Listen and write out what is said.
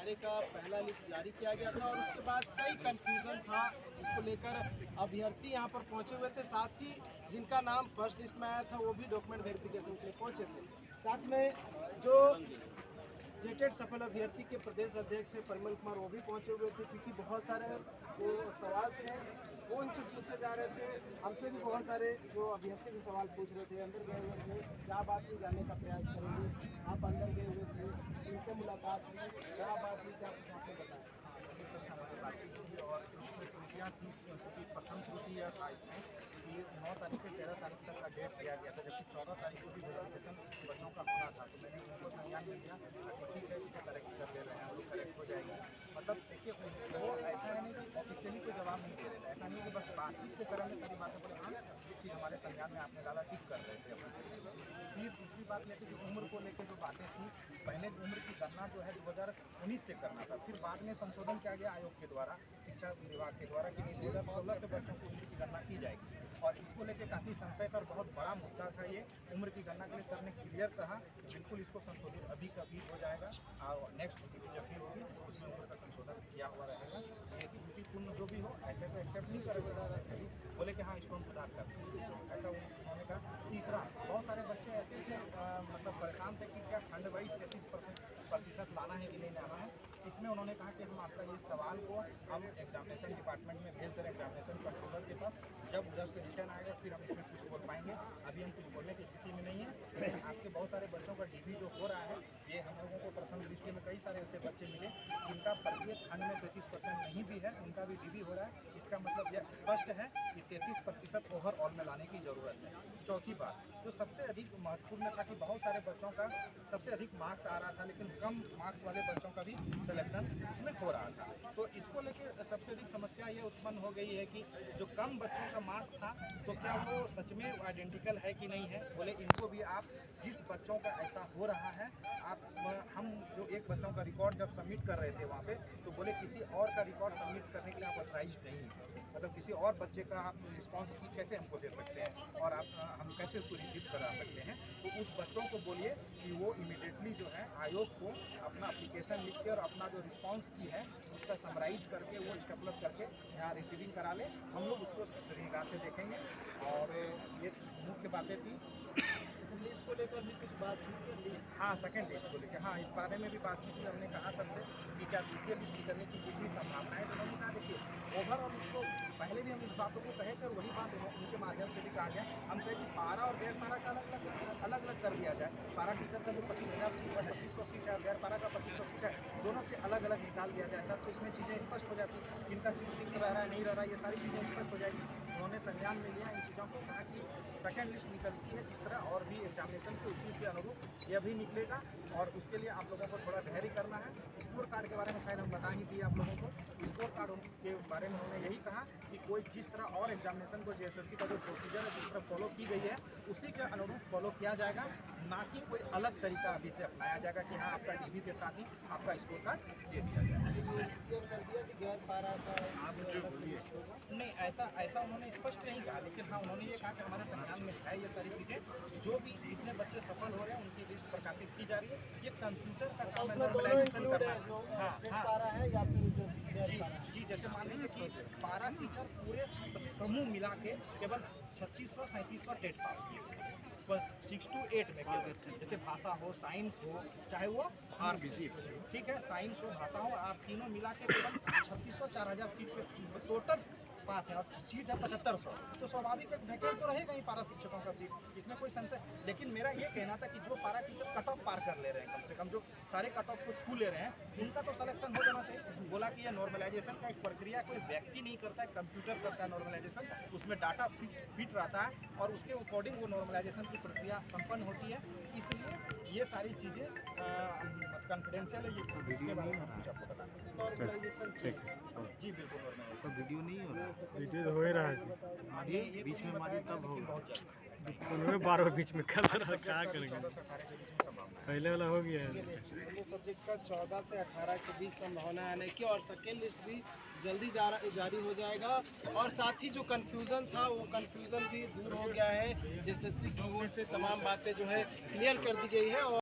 दायरे का पहला लिस्ट जारी किया गया था और उसके बाद कई कंफ्यूजन था जिसको लेकर अभ्यर्थी यहाँ पर पहुँचे हुए थे। साथ ही जिनका नाम फर्स्ट लिस्ट में आया था वो भी डॉक्यूमेंट वेरिफिकेशन के लिए पहुँचे थे। साथ में जो जेटेड सफल अभ्यर्थी के प्रदेश अध्यक्ष है परिमल कुमार, वो भी पहुंचे हुए थे क्योंकि बहुत सारे जो सवाल थे वो उनसे पूछे जा रहे थे। हमसे भी बहुत सारे जो अभ्यर्थी के सवाल पूछ रहे थे, अंदर गए हुए थे, क्या बात हुई जानने का प्रयास करेंगे। आप अंदर गए हुए थे, इनसे मुलाकात हुई, क्या बात हुई, क्या कुछ आपको बताया? हमारी बातचीत हुई और उसमें त्रुटियाँ थी, चूँकि प्रथम त्रुटि यह था इसमें कि 9 तारीख से 13 तारीख तक का डेट दिया गया था, जबकि 14 तारीख को भी वेरिफिकेशन बच्चों का होना था। तो मैंने उनको संज्ञान में लिया कि ठीक है, इसको करेक्ट कर दे रहे हैं, वो करेक्ट हो जाएगी। मतलब देखिए, वो ऐसा है नहीं कि ऑफिशियली कोई जवाब नहीं दे रहे थे, ऐसा नहीं कि बस बातचीत के क्रम में सारी बातें बोले हाँ ये चीज़ हमारे संज्ञान में आपने डाला, ठीक कर रहे थे अपने। फिर दूसरी बात यह थी कि उम्र को लेकर जो बातें थी, पहले उम्र की गणना जो है 2019 से करना था, फिर बाद में संशोधन किया गया आयोग के द्वारा, शिक्षा विभाग के द्वारा कि 2016 से बच्चों की उम्र की गणना की जाएगी। और इसको लेकर काफ़ी संशय और बहुत बड़ा मुद्दा था ये उम्र की गणना के लिए। सर ने क्लियर कहा बिल्कुल इसको संशोधित अभी का अभी हो जाएगा और नेक्स्ट ड्यूटी जब भी होगी उसमें उम्र का संशोधन किया हुआ रहेगा। ये त्रुटिपूर्ण जो भी हो ऐसे तो एक्सेप्ट नहीं करेगा, बोले कि हाँ इसको हम सुधार करते हैं, ऐसा उन्होंने कहा। तीसरा, बहुत सारे बच्चे ऐसे थे मतलब परेशान थे कि क्या खंड वाइज 33% लाना है कि नहीं लाना है। इसमें उन्होंने कहा कि हम आपका ये सवाल को हम एग्जामिनेशन डिपार्टमेंट में भेज दे रहे हैं, एग्जामिनेशन कंट्रोलर के पास। जब उधर से रिटर्न आएगा फिर हम इसमें कुछ बोल पाएंगे, अभी हम कुछ बोलने की स्थिति में नहीं है। आपके बहुत सारे बच्चों का डीबी जो हो रहा है, ये हम लोगों को प्रथम दृष्टि में कई सारे ऐसे बच्चे मिले जिनका प्रत्येक खंड में 33% नहीं भी है, उनका भी डीबी हो रहा है। इसका मतलब यह स्पष्ट है कि 33% ओवरऑल में लाने की ज़रूरत है। चौथी बात, जो सबसे अधिक महत्वपूर्ण था कि बहुत सारे बच्चों का सबसे अधिक मार्क्स आ रहा था लेकिन कम मार्क्स वाले बच्चों का भी सिलेक्शन उसमें हो रहा था। तो इसको लेकर सबसे अधिक समस्या ये उत्पन्न हो गई है कि जो कम बच्चों का मार्क्स था तो क्या वो सच में आइडेंटिकल है कि नहीं है। बोले इनको भी आप जिस बच्चों का ऐसा हो रहा है आप हम जो एक बच्चों का रिकॉर्ड जब सबमिट कर रहे थे वहाँ पे, तो बोले किसी और का रिकॉर्ड सबमिट करने के लिए आप ऑथराइज नहीं है, मतलब किसी और बच्चे का आप रिस्पांस की कैसे हमको दे सकते हैं और आप हम कैसे उसको रिसीव करा सकते हैं। तो उस बच्चों को बोलिए कि वो इमीडिएटली जो है आयोग को अपना एप्लीकेशन लिख के और अपना जो रिस्पांस की है उसका समराइज करके वो स्टेपलर करके यहाँ रिसीविंग करा ले, हम लोग उसको निगाह से देखेंगे। और ये मुख्य बातें थी। लिस्ट को लेकर भी कुछ बात हुई? हाँ, सेकेंड लिस्ट को लेकर हाँ, इस बारे में भी बातचीत हुई। हमने कहा सबसे कि क्या द्वितीय लिस्ट निकलने की कितनी संभावना है। तो उन्होंने कहा देखिए ओवरऑल उसको पहले भी हम इस बातों को कहे थे और वही बात उनके माध्यम से भी कहा गया। हम कहे कि पारा और गैर पारा का अलग अलग कर दिया जाए। पारा टीचर का जो 25,000 सीट है, 2500 सीट है, और गैर पारा का 2500 सीट है, दोनों के अलग अलग निकाल दिया जाए सर। तो इसमें चीज़ें स्पष्ट हो जाती हैं, किनका सीट रिक्त रह रहा है नहीं रह रहा है, ये सारी चीज़ें स्पष्ट हो जाएगी। उन्होंने संज्ञान में लिया इन चीज़ों को, कहा कि सेकेंड लिस्ट निकलती है जिस तरह और भी एग्जामिनेशन के उसी के अनुरूप यह भी निकलेगा और उसके लिए आप लोगों को थोड़ा धैर्य करना है। स्कोर कार्ड के बारे में शायद हम बता ही दिए आप लोगों को। स्कोर कार्ड के बारे में उन्होंने यही कहा कि कोई जिस तरह और एग्जामिनेशन को जेएसएससी का जो प्रोसीजर है जिस तरह फॉलो की गई है उसी के अनुरूप फॉलो किया जाएगा, ना कि कोई अलग तरीका अभी से अपनाया जाएगा कि हाँ आपका डीबी के साथ ही आपका स्कोर कार्ड दे दिया जाएगा। कर दिया कि गैर पारा का आप जो बोलिए नहीं, ऐसा उन्होंने स्पष्ट नहीं कहा, लेकिन हाँ उन्होंने ये कहा कि हमारे संज्ञान में है ये सारी चीज़ें, जो भी जितने बच्चे सफल हो रहे हैं उनकी लिस्ट प्रकाशित की जा रही है। ये कंप्यूटर का काम है, नॉर्मलाइजेशन करना है। हाँ पारा है या फिर जी, जैसे मान लीजिए कि पारा टीचर पूरे समूह मिला के केवल 3600-3700 टेट पास किए, पर 6 to 8 में केवल, जैसे भाषा हो, साइंस हो, चाहे वो आर्ट्स, ठीक है, साइंस हो, भाषा हो, आप तीनों मिला के केवल 3600-4000 सीट पे टोटल पास है और सीट है 7500। तो स्वाभाविक एक वैकेंट तो रहेगा ही पारा शिक्षकों का सीट, इसमें कोई संशय। लेकिन मेरा ये कहना था कि जो पारा टीचर कट ऑफ पार कर ले रहे हैं, कम से कम जो सारे कट ऑफ को छू ले रहे हैं, उनका तो सिलेक्शन हो जाना चाहिए। बोला कि यह नॉर्मलाइजेशन का एक प्रक्रिया कोई व्यक्ति नहीं करता है, कंप्यूटर करता है नॉर्मलाइजेशन, उसमें डाटा फिट रहता है और उसके अकॉर्डिंग वो नॉर्मलाइजेशन की प्रक्रिया संपन्न होती है। इसलिए ये सारी चीज़ें कॉन्फिडेंशियल है, ये वीडियो बारे में कुछ आपको बताना। ठीक है। जी बिल्कुल, नॉर्मलाइजेशन सब वीडियो नहीं हो रहा, वीडियो तो हो ही रहा है मारिए बीच में मारिए तब होगा। बहुत जल्द उन्होंने बार बार बीच में कर रहा, क्या करेंगे, पहले वाला हो गया है। पहले सब्जेक्ट का 14 से 18 के बीच संभावना आने की और सेकेंड लिस्ट भी जल्दी जारी हो जाएगा। और साथ ही जो कंफ्यूजन था वो कंफ्यूजन भी दूर हो गया है, जेएसएससी की ओर से तमाम बातें जो है क्लियर कर दी गई है। और